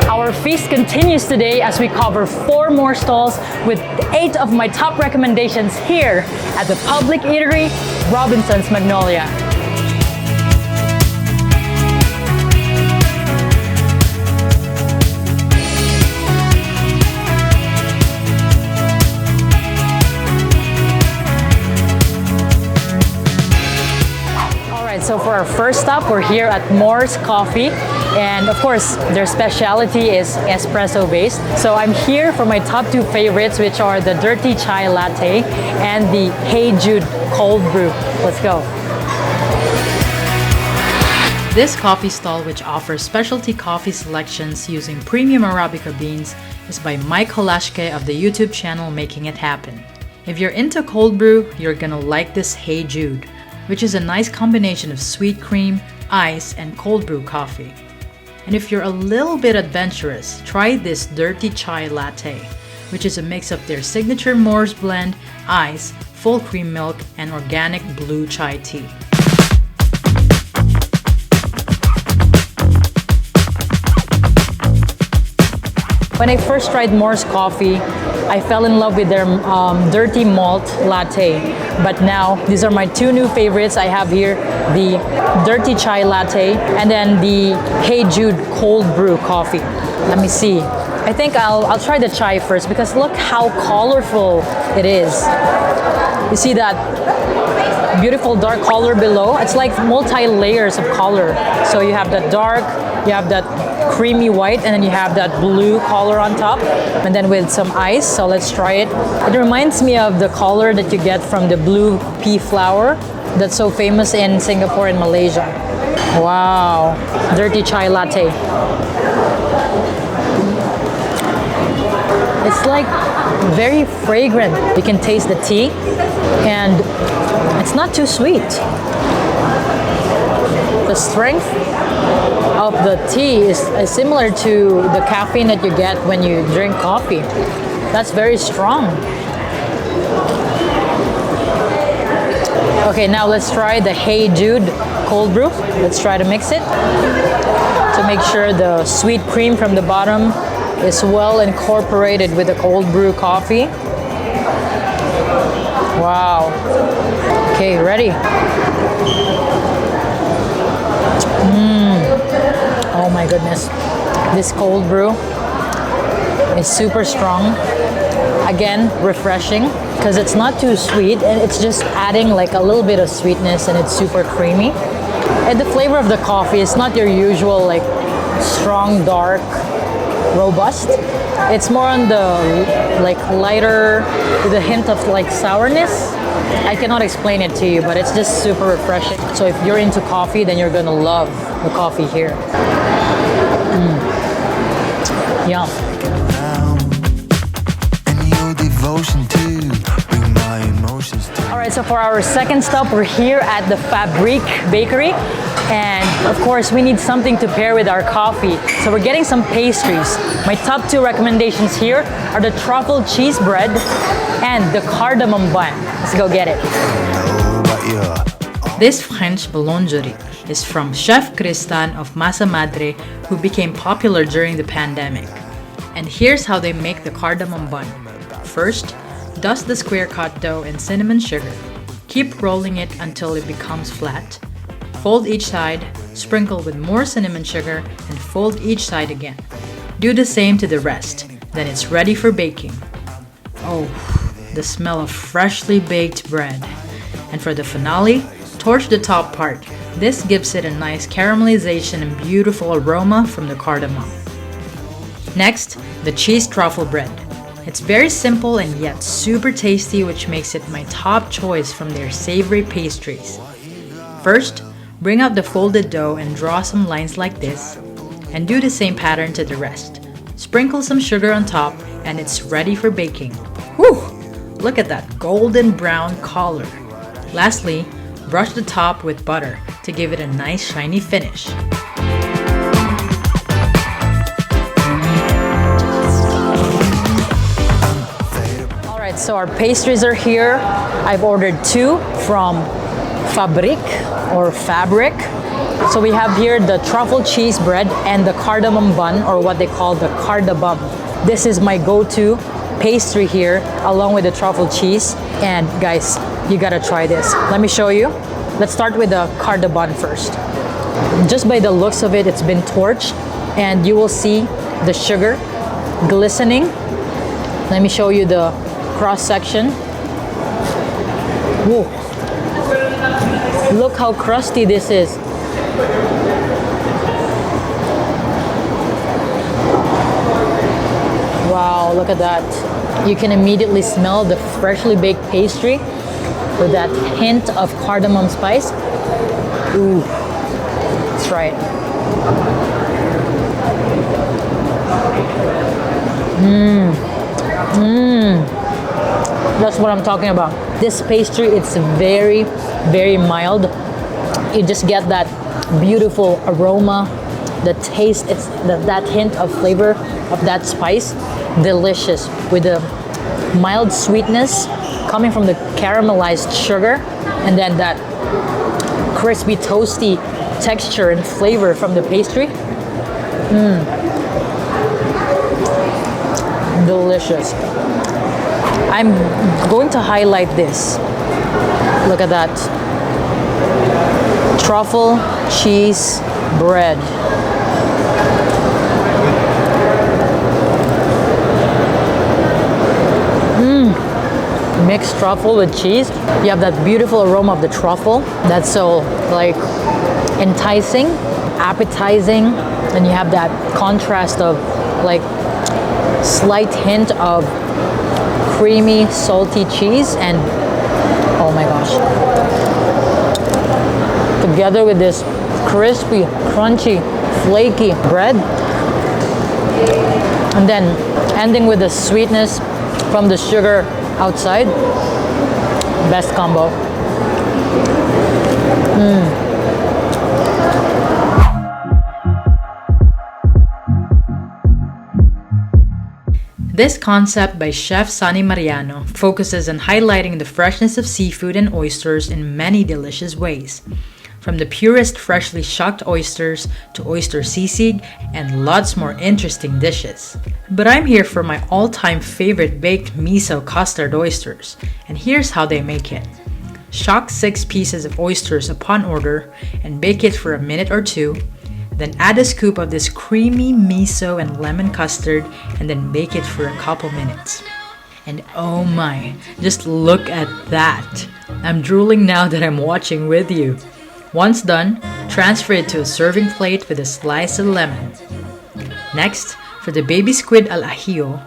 Our feast continues today as we cover 4 more stalls with 8 of my top recommendations here at the Public Eatery, Robinsons Magnolia. So for our first stop, we're here at Morse Coffee, and of course their specialty is espresso based. So I'm here for my top 2 favorites, which are the Dirty Chai Latte and the Hey Jude Cold Brew. Let's go. This coffee stall, which offers specialty coffee selections using premium Arabica beans, is by Mike Holashke of the YouTube channel Making It Happen. If you're into cold brew, you're gonna like this Hey Jude, which is a nice combination of sweet cream, ice, and cold brew coffee. And if you're a little bit adventurous, try this Dirty Chai Latte, which is a mix of their signature Morse blend, ice, full cream milk, and organic blue chai tea. When I first tried Morse Coffee, I fell in love with their Dirty Malt Latte. But now, these are my 2 new favorites. I have here the Dirty Chai Latte and then the Hey Jude Cold Brew Coffee. Let me see. I think I'll try the chai first because look how colorful it is. You see that beautiful dark color below? It's like multi-layers of color. So you have that dark, you have that creamy white, and then you have that blue color on top, and then with some ice. So let's try it. It reminds me of the color that you get from the blue pea flour that's so famous in Singapore and Malaysia. Wow, Dirty Chai Latte. It's like very fragrant. You can taste the tea, and it's not too sweet. The strength of the tea is similar to the caffeine that you get when you drink coffee. That's very strong. Okay, now let's try the Hey Jude Cold Brew. Let's try to mix it to make sure the sweet cream from the bottom is well incorporated with the cold brew coffee. Wow. Okay, ready? Oh my goodness. This cold brew is super strong. Again, refreshing because it's not too sweet and it's just adding like a little bit of sweetness, and it's super creamy. And the flavor of the coffee is not your usual like strong, dark, robust. It's more on the like lighter with a hint of like sourness. I cannot explain it to you, but it's just super refreshing. So if you're into coffee, then you're gonna love the coffee here. Yum. Alright, so for our second stop, we're here at the Fabrique Bakery. And of course, we need something to pair with our coffee. So we're getting some pastries. My top 2 recommendations here are the Truffle cheese bread and the cardamom bun. Let's go get it. This French boulangerie is from Chef Christian of Masa Madre, who became popular during the pandemic. And here's how they make the cardamom bun. First, dust the square cut dough in cinnamon sugar. Keep rolling it until it becomes flat. Fold each side, sprinkle with more cinnamon sugar, and fold each side again. Do the same to the rest, then it's ready for baking. Oh, the smell of freshly baked bread. And for the finale, torch the top part. This gives it a nice caramelization and beautiful aroma from the cardamom. Next, the cheese truffle bread. It's very simple and yet super tasty, which makes it my top choice from their savory pastries. First, bring out the folded dough and draw some lines like this, and do the same pattern to the rest. Sprinkle some sugar on top, and it's ready for baking. Whew! Look at that golden brown color. Lastly, brush the top with butter to give it a nice shiny finish. Alright, so our pastries are here. I've ordered 2 from Fabrique or Fabrique. So we have here the truffle cheese bread and the cardamom bun, or what they call the cardamom. This is my go-to pastry here, along with the truffle cheese. And guys, you gotta try this. Let me show you. Let's start with the cardamom first. Just by the looks of it, it's been torched, and you will see the sugar glistening. Let me show you the cross section. Whoa. Look how crusty this is. Wow, look at that. You can immediately smell the freshly baked pastry with that hint of cardamom spice. Ooh, let's try it. That's what I'm talking about. This pastry, it's very, very mild. You just get that beautiful aroma, the taste, it's that hint of flavor of that spice. Delicious, with the mild sweetness coming from the caramelized sugar, and then that crispy, toasty texture and flavor from the pastry. Delicious. I'm going to highlight this. Look at that. Truffle cheese bread. Mixed truffle with cheese. You have that beautiful aroma of the truffle that's so like enticing, appetizing, and you have that contrast of like slight hint of creamy, salty cheese, and oh my gosh, together with this crispy, crunchy, flaky bread, and then ending with the sweetness from the sugar outside. Best combo. This concept by Chef Sonny Mariano focuses on highlighting the freshness of seafood and oysters in many delicious ways. From the purest freshly shucked oysters to oyster sisig and lots more interesting dishes. But I'm here for my all-time favorite baked miso custard oysters, and here's how they make it. Shuck 6 pieces of oysters upon order and bake it for a minute or two. Then add a scoop of this creamy miso and lemon custard and then bake it for a couple minutes. And oh my, just look at that! I'm drooling now that I'm watching with you. Once done, transfer it to a serving plate with a slice of lemon. Next, for the baby squid al ajillo,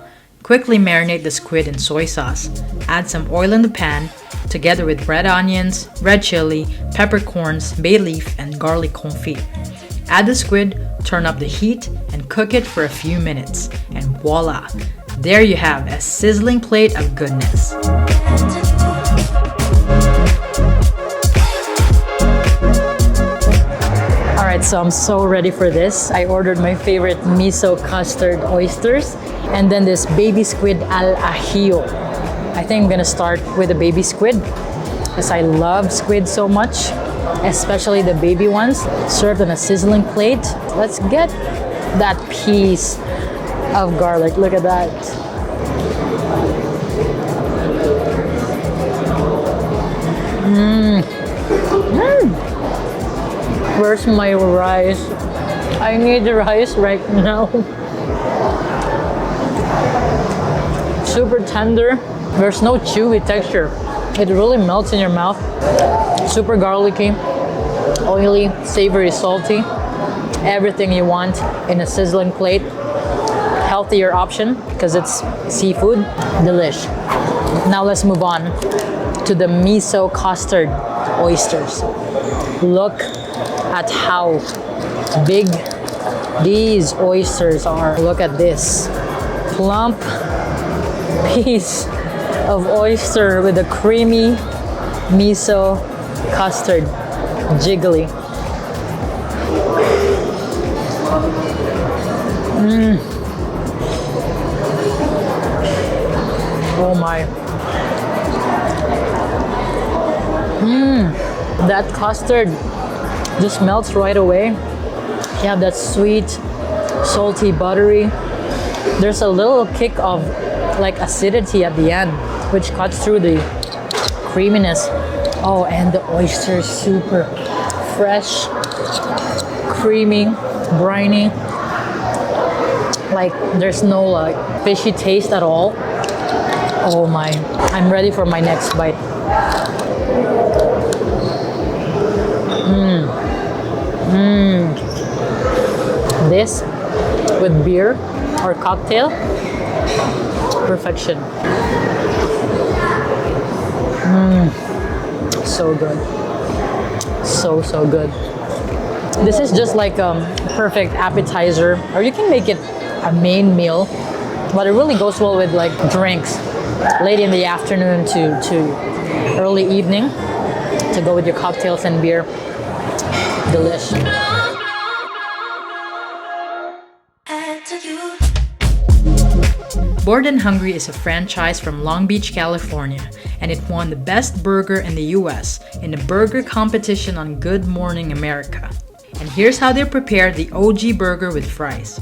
quickly marinate the squid in soy sauce. Add some oil in the pan, together with red onions, red chili, peppercorns, bay leaf, and garlic confit. Add the squid, turn up the heat, and cook it for a few minutes. And voila! There you have a sizzling plate of goodness. Alright, so I'm so ready for this. I ordered my favorite miso custard oysters and then this baby squid al ajillo. I think I'm gonna start with the baby squid because I love squid so much, especially the baby ones, served on a sizzling plate. Let's get that piece of garlic. Look at that. Where's my rice? I need the rice right now. Super tender. There's no chewy texture. It really melts in your mouth. Super garlicky, oily, savory, salty. Everything you want in a sizzling plate. Healthier option because it's seafood. Delish. Now let's move on to the miso custard oysters. Look at how big these oysters are. Look at this plump piece of oyster with a creamy miso custard. Jiggly. Oh my. That custard Just melts right away. You have that sweet, salty, buttery. There's a little kick of like acidity at the end, which cuts through the creaminess. Oh, and the oyster is super fresh, creamy, briny. Like there's no like fishy taste at all. Oh my, I'm ready for my next bite. This with beer or cocktail, perfection. So good. So good. This is just like a perfect appetizer, or you can make it a main meal, but it really goes well with like drinks late in the afternoon to early evening to go with your cocktails and beer. Delish. Bored and Hungry is a franchise from Long Beach, California, and it won the Best Burger in the US in the burger competition on Good Morning America. And here's how they prepare the OG burger with fries.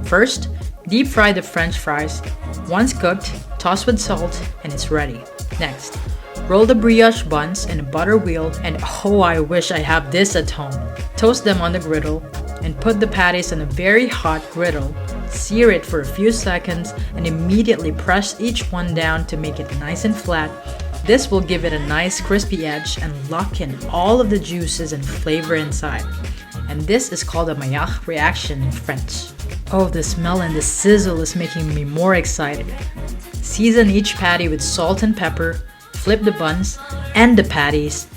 First, deep fry the French fries. Once cooked, toss with salt, and it's ready. Next, roll the brioche buns in a butter wheel, and oh, I wish I have this at home. Toast them on the griddle, and put the patties on a very hot griddle. Sear it for a few seconds, and immediately press each one down to make it nice and flat. This will give it a nice crispy edge and lock in all of the juices and flavor inside. And this is called a Maillard reaction in French. Oh, the smell and the sizzle is making me more excited. Season each patty with salt and pepper, flip the buns and the patties,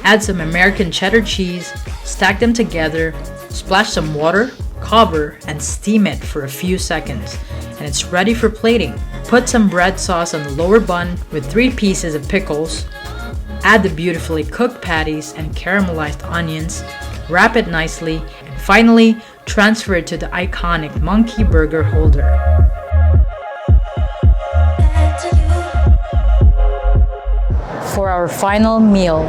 add some American cheddar cheese, stack them together, splash some water, cover, and steam it for a few seconds. And it's ready for plating. Put some bread sauce on the lower bun with 3 pieces of pickles. Add the beautifully cooked patties and caramelized onions. Wrap it nicely, and finally, transfer it to the iconic monkey burger holder. For our final meal,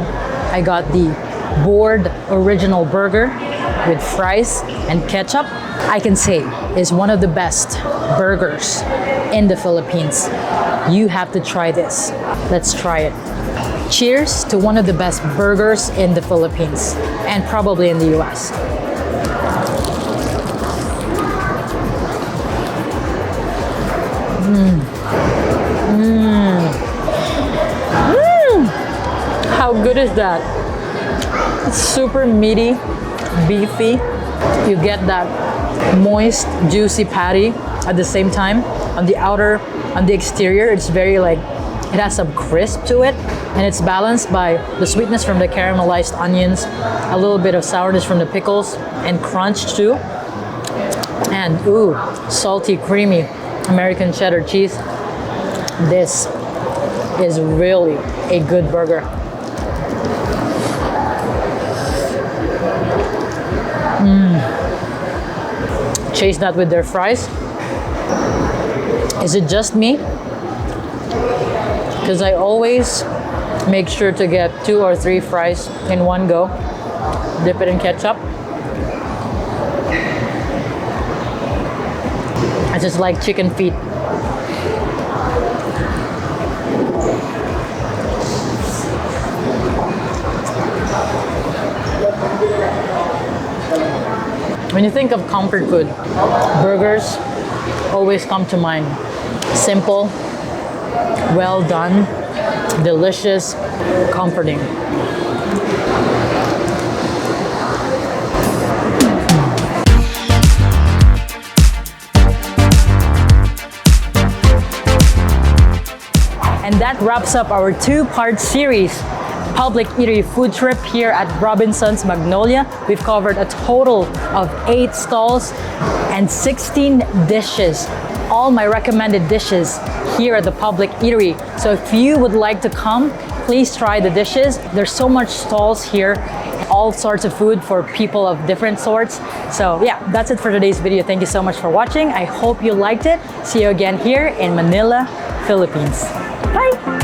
I got the Bored Original Burger with fries and ketchup. I can say is one of the best burgers in the Philippines. You have to try this. Let's try it. Cheers to one of the best burgers in the Philippines and probably in the US. How good is that? It's super meaty, beefy. You get that moist, juicy patty at the same time. On the exterior, it's very like, it has some crisp to it, and it's balanced by the sweetness from the caramelized onions, a little bit of sourness from the pickles, and crunch too. And ooh, salty, creamy American cheddar cheese. This is really a good burger. Chase that with their fries. Is it just me? Because I always make sure to get 2 or 3 fries in one go. Dip it in ketchup. I just like chicken feet. When you think of comfort food, burgers always come to mind. Simple, well done, delicious, comforting. And that wraps up our 2-part series, Public Eatery food trip here at Robinsons Magnolia. We've covered a total of 8 stalls and 16 dishes. All my recommended dishes here at the Public Eatery. So if you would like to come, please try the dishes. There's so much stalls here, all sorts of food for people of different sorts. So yeah, that's it for today's video. Thank you so much for watching. I hope you liked it. See you again here in Manila, Philippines. Bye!